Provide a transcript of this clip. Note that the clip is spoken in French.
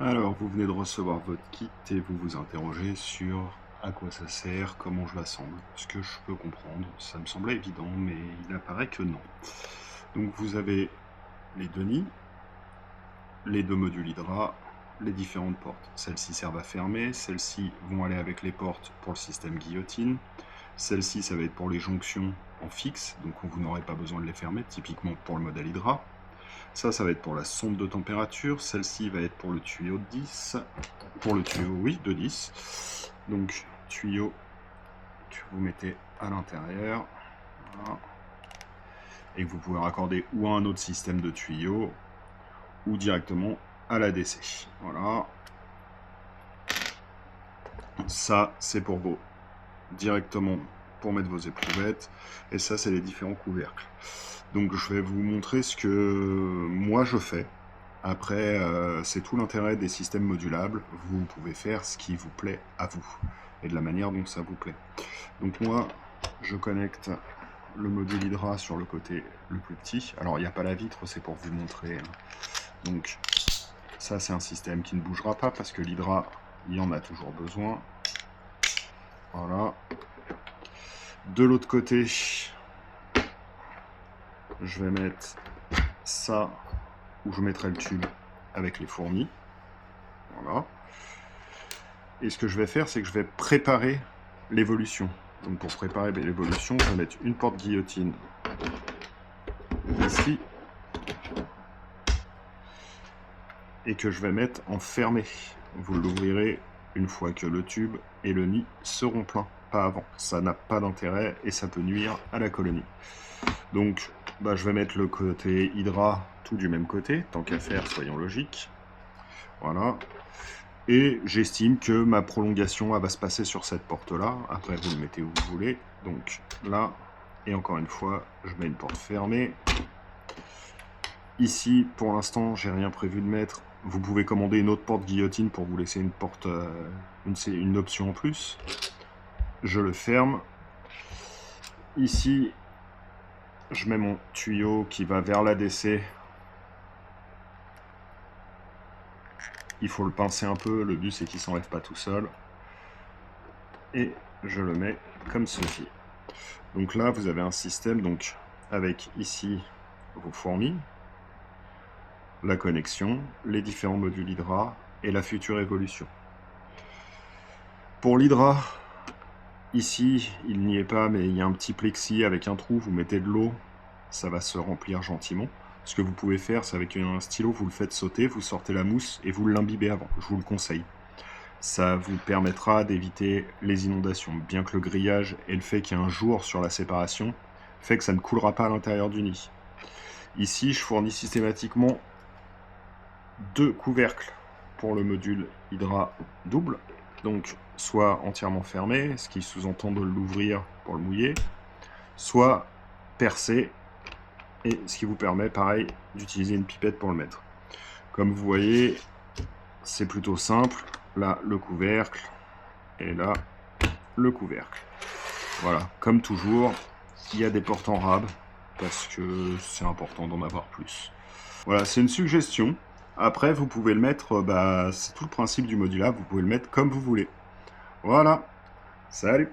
Alors, vous venez de recevoir votre kit et vous vous interrogez sur à quoi ça sert, comment je l'assemble. Ce que je peux comprendre, ça me semblait évident, mais il apparaît que non. Donc vous avez les deux nids, les deux modules Hydra, les différentes portes. Celles-ci servent à fermer, celles-ci vont aller avec les portes pour le système guillotine. Celles-ci, ça va être pour les jonctions en fixe, donc vous n'aurez pas besoin de les fermer, typiquement pour le modèle Hydra. Ça va être pour la sonde de température. Celle-ci va être pour le tuyau de 10. Pour le tuyau, oui, de 10. Donc, tuyau que vous mettez à l'intérieur. Voilà. Et que vous pouvez raccorder ou à un autre système de tuyaux ou directement à la DC. Voilà. Ça, c'est pour vos directement pour mettre vos éprouvettes. Et ça, c'est les différents couvercles. Donc je vais vous montrer ce que moi je fais. Après, c'est tout l'intérêt des systèmes modulables. Vous pouvez faire ce qui vous plaît à vous et de la manière dont ça vous plaît. Donc moi, je connecte le module Hydra sur le côté le plus petit. Alors il n'y a pas la vitre, c'est pour vous montrer. Donc ça, c'est un système qui ne bougera pas parce que l'Hydra, il y en a toujours besoin. Voilà. De l'autre côté, je vais mettre ça où je mettrai le tube avec les fourmis. Voilà. Et ce que je vais faire, c'est que je vais préparer l'évolution. Donc pour préparer l'évolution, je vais mettre une porte guillotine ici et que je vais mettre en fermé. Vous l'ouvrirez une fois que le tube et le nid seront pleins, pas avant. Ça n'a pas d'intérêt et ça peut nuire à la colonie. Donc je vais mettre le côté Hydra tout du même côté, tant qu'à faire, soyons logiques. Voilà. Et j'estime que ma prolongation elle va se passer sur cette porte-là. Après, vous le mettez où vous voulez. Donc là, et encore une fois, je mets une porte fermée. Ici, pour l'instant, j'ai rien prévu de mettre. Vous pouvez commander une autre porte guillotine pour vous laisser une porte, une option en plus. Je le ferme. Ici, je mets mon tuyau qui va vers l'ADC. Il faut le pincer un peu, le but c'est qu'il ne s'enlève pas tout seul. Et je le mets comme ceci. Donc là, vous avez un système donc avec ici vos fourmis, la connexion, les différents modules Hydra et la future évolution. Pour l'Hydra, ici, il n'y est pas, mais il y a un petit plexi avec un trou, vous mettez de l'eau, ça va se remplir gentiment. Ce que vous pouvez faire, c'est avec un stylo, vous le faites sauter, vous sortez la mousse et vous l'imbibez avant. Je vous le conseille. Ça vous permettra d'éviter les inondations, bien que le grillage et le fait qu'il y ait un jour sur la séparation fait que ça ne coulera pas à l'intérieur du nid. Ici, je fournis systématiquement 2 couvercles pour le module Hydra double, donc soit entièrement fermé, ce qui sous-entend de l'ouvrir pour le mouiller, soit percé, et ce qui vous permet, pareil, d'utiliser une pipette pour le mettre. Comme vous voyez, c'est plutôt simple. Là, le couvercle, et là, le couvercle. Voilà, comme toujours, il y a des portes en rab, parce que c'est important d'en avoir plus. Voilà, c'est une suggestion. Après, vous pouvez le mettre, c'est tout le principe du modulable, vous pouvez le mettre comme vous voulez. Voilà, salut!